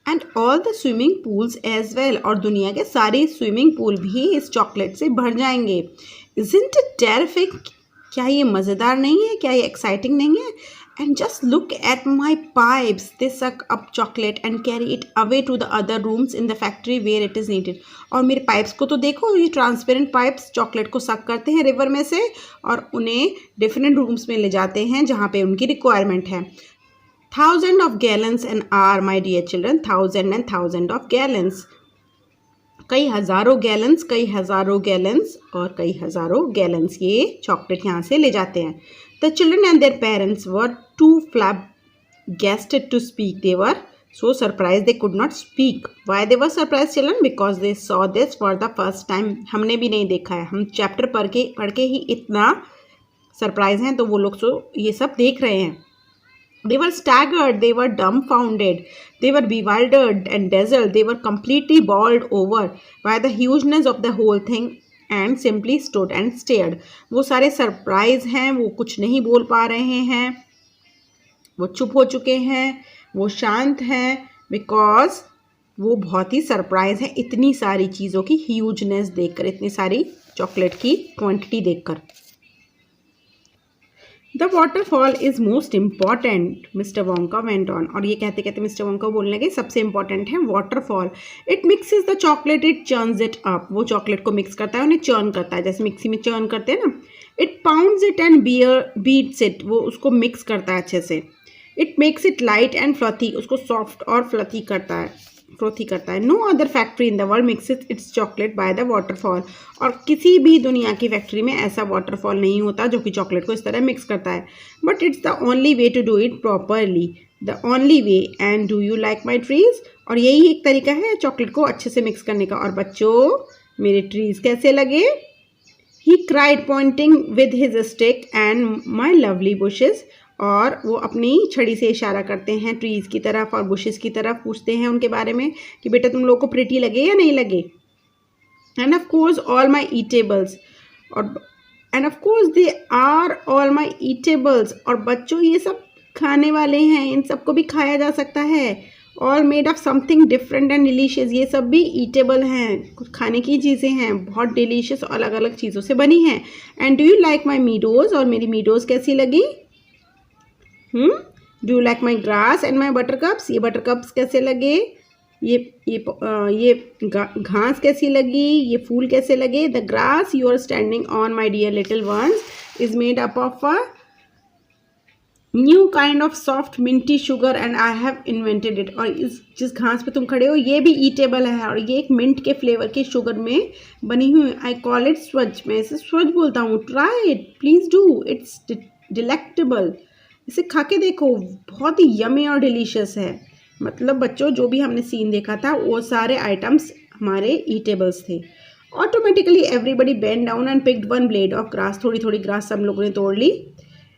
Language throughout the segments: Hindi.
And all the swimming pools as well, और दुनिया के सारे स्विमिंग पूल भी इस चॉकलेट से भर जाएंगे. Isn't it terrific? क्या ये मज़ेदार नहीं है? क्या ये एक्साइटिंग नहीं है? And just look at my pipes, they suck up chocolate and carry it away to the other rooms in the factory where it is needed. और मेरे पाइप्स को तो देखो, ये ट्रांसपेरेंट पाइप्स चॉकलेट को सक करते हैं रिवर में से और उन्हें डिफरेंट रूम्स में ले जाते हैं जहाँ पे उनकी रिक्वायरमेंट है. Thousand of gallons an hour my dear children, thousand and thousand of gallons. कई हज़ारों गैलन्स, कई हज़ारों गैलन्स और कई हज़ारों गैलन्स ये चॉकलेट यहाँ से ले जाते हैं. The children and their parents were too flabbergasted to speak. They were so surprised they could not speak. Why they were surprised, children? Because they saw this for the first time. हमने भी नहीं देखा है, हम चैप्टर पढ़ के ही इतना सरप्राइज हैं, तो वो लोग तो ये सब देख रहे हैं. They were staggered, they were dumbfounded, they were bewildered and dazzled, they were completely bowled over by the hugeness of the whole thing and simply stood and stared. वो सारे सरप्राइज हैं, वो कुछ नहीं बोल पा रहे हैं, वो चुप हो चुके हैं, वो शांत हैं, बिकॉज वो बहुत ही सरप्राइज है इतनी सारी चीज़ों की ह्यूजनेस देखकर, इतनी सारी चॉकलेट की क्वांटिटी देखकर. The waterfall is most important, mister Wonka went on. और ये कहते कहते मिस्टर वोंका बोलने लगे सबसे इंपॉर्टेंट है waterfall. It mixes the chocolate, it churns it up. वो चॉकलेट को मिक्स करता है, उन्हें चर्न करता है, जैसे मिक्सी में चर्न करते हैं ना. It pounds it and beats it. वो उसको मिक्स करता है अच्छे से. It makes it light and frothy. उसको सॉफ्ट और फ्लथी करता है. No other factory in the world mixes its chocolate by the waterfall. और किसी भी दुनिया की फैक्ट्री में ऐसा वाटरफॉल नहीं होता जो कि चॉकलेट को इस तरह मिक्स करता है. But it's the only way to do it properly, the only way. And do you like my trees? और यही एक तरीका है चॉकलेट को अच्छे से मिक्स करने का. और बच्चों, मेरे ट्रीज कैसे लगे? He cried pointing with his stick and my lovely bushes. और वो अपनी छड़ी से इशारा करते हैं ट्रीज़ की तरफ और बुशेस की तरफ, पूछते हैं उनके बारे में कि बेटा तुम लोगों को प्रिटी लगे या नहीं लगे. And of course all my eatables, और and of course they are all my eatables. और बच्चों ये सब खाने वाले हैं, इन सबको भी खाया जा सकता है. All made of something different and delicious. ये सब भी ईटेबल हैं, कुछ खाने की चीज़ें हैं, बहुत डिलीशियस अलग अलग चीज़ों से बनी हैं. And do you like my meadows? और मेरी मीडोज़ कैसी लगी? Do you like my grass and my buttercups? ये बटरकप्स कैसे लगे? ये घास कैसी लगी? ये फूल कैसे लगे? The grass you are standing on my dear little ones is made up of a new kind of soft minty sugar and I have invented it. और जिस घास पे तुम खड़े हो ये भी ईटेबल है और ये एक मिंट के फ्लेवर के शुगर में बनी हुई. आई कॉल इट स्वज. मैं इसे स्वज बोलता हूँ. Try it please do, it's delectable. इसे खा के देखो, बहुत ही यमी और डिलीशियस है. मतलब बच्चों, जो भी हमने सीन देखा था वो सारे आइटम्स हमारे ईटेबल्स थे. Automatically everybody bend down and picked one blade of grass. थोड़ी थोड़ी ग्रास सब लोगों ने तोड़ ली.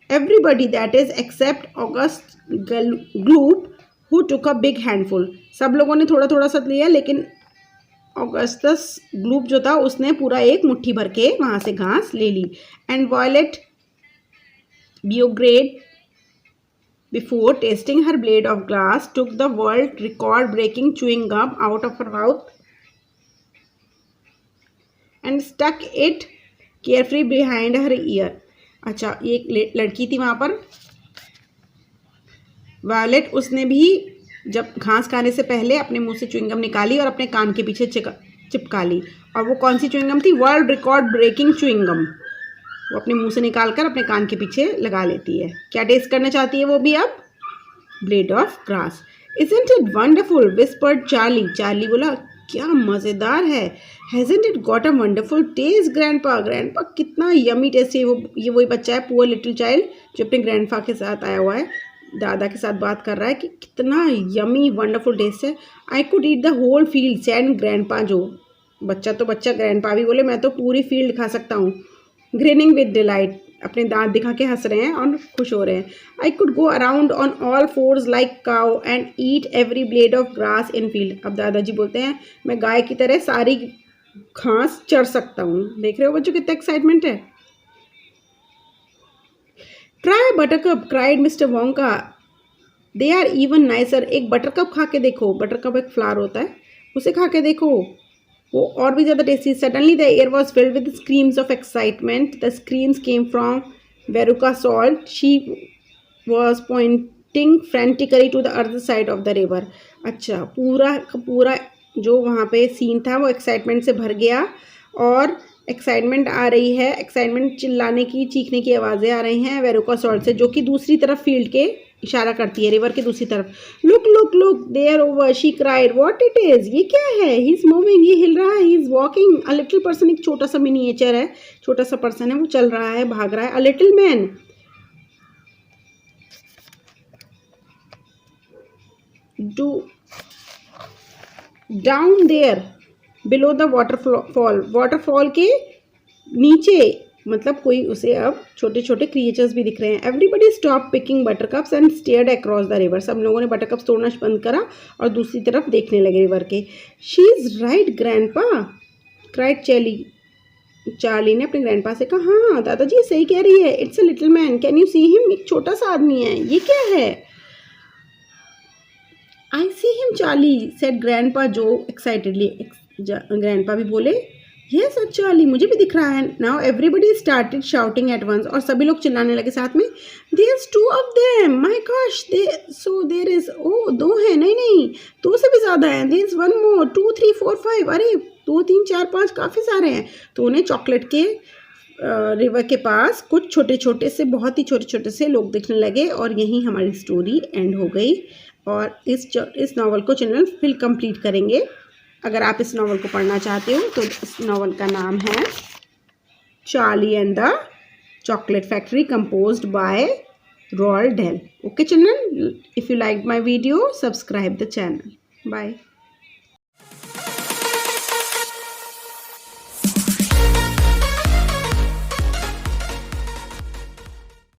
Everybody, that is except August Gloop who took a big handful. सब लोगों ने थोड़ा थोड़ा सा लिया, लेकिन ऑगस्टस ग्लूप जो था उसने पूरा एक मुट्ठी भर के वहाँ से घास ले ली. And Violet Beauregarde, before tasting her blade of glass, took the world record breaking chewing gum out of her mouth and stuck it carefree behind her ear. अच्छा, ये एक लड़की थी वहाँ पर, वायलेट. उसने भी जब घास खाने से पहले अपने मुंह से च्युइंग गम निकाली और अपने कान के पीछे चिपका ली. और वो कौन सी च्युइंग गम थी? World record breaking chewing gum. वो अपने मुंह से निकाल कर अपने कान के पीछे लगा लेती है. क्या टेस्ट करना चाहती है वो भी अब? Blade of grass. Isn't it wonderful? whispered Charlie. Charlie बोला, क्या मज़ेदार है. Hasn't it got a wonderful taste, grandpa? grandpa कितना यमी टेस्ट है. ये वही बच्चा है, पुअर लिटिल चाइल्ड, जो अपने ग्रैंडपा के साथ आया हुआ है, दादा के साथ बात कर रहा है कि कितना यमी वंडरफुल टेस्ट है. I could eat the whole field said grandpa. जो बच्चा तो बच्चा, ग्रैंडपा भी बोले मैं तो पूरी फील्ड खा सकता हूँ. ग्रिनिंग विद डिलाइट, अपने दांत दिखा के हंस रहे हैं और खुश हो रहे हैं. I could go around on all force like cow and eat every blade of grass in field. अब दादाजी बोलते हैं मैं गाय की तरह सारी घास चर सकता हूँ. देख रहे हो बच्चों कितना एक्साइटमेंट है. Try buttercup, cried mister Wonka. They are even nicer. एक बटरकप खा के देखो, बटरकप एक फ्लावर होता है, उसे खा के देखो, वो और भी ज़्यादा tasty. Suddenly the air was filled with screams of excitement. The screams came from Veruca Salt. She was pointing frantically to the other side of the river. अच्छा, पूरा पूरा जो वहाँ पे सीन था वो एक्साइटमेंट से भर गया, और एक्साइटमेंट आ रही है, एक्साइटमेंट चिल्लाने की, चीखने की आवाज़ें आ रही हैं वेरुका सॉल्ट से, जो कि दूसरी तरफ फील्ड के इशारा करती है, रिवर के दूसरी तरफ। Look look look there over, she cried, what it is, ये क्या है? ही इज़ मूविंग, ये हिल रहा है, he is walking. A little person, एक छोटा सा मिनिएचर है, छोटा सा पर्सन है, वो चल रहा है, भाग रहा है। A little man do down there below the waterfall, waterfall के नीचे, मतलब कोई उसे अब छोटे छोटे क्रिएचर्स भी दिख रहे हैं। Everybody stop picking buttercups and stared across the river. सब लोगों ने बटरकप्स तोड़ना बंद करा और दूसरी तरफ देखने लगे रिवर के। She is right grandpa, cried Charlie ने अपने ग्रैंडपा से कहा, हाँ दादाजी सही कह रही है, it's a little man, can you see him, एक छोटा सा आदमी है, ये क्या है? I see him Charlie said grandpa Joe excitedly. Grandpa भी बोले, यस चार्ली, मुझे भी दिख रहा है। Now everybody started shouting at once, और सभी लोग चिल्लाने लगे साथ में, there's two of them, my gosh, so there is, ओ दो हैं, नहीं नहीं दो से भी ज़्यादा हैं, देयर इज वन मोर, 2 3 4 5, अरे 2 3 4 5 काफ़ी सारे हैं। तो उन्हें चॉकलेट के रिवर के पास कुछ छोटे छोटे से, बहुत ही छोटे छोटे से लोग दिखने लगे, और यहीं हमारी स्टोरी एंड हो गई। और इस नावल को चिल्ड्रन फिर कंप्लीट करेंगे। अगर आप इस नावल को पढ़ना चाहते हो तो इस नावल का नाम है Charlie and the chocolate factory, composed by Roald Dahl. Okay children, if you like my video, subscribe the channel. Bye.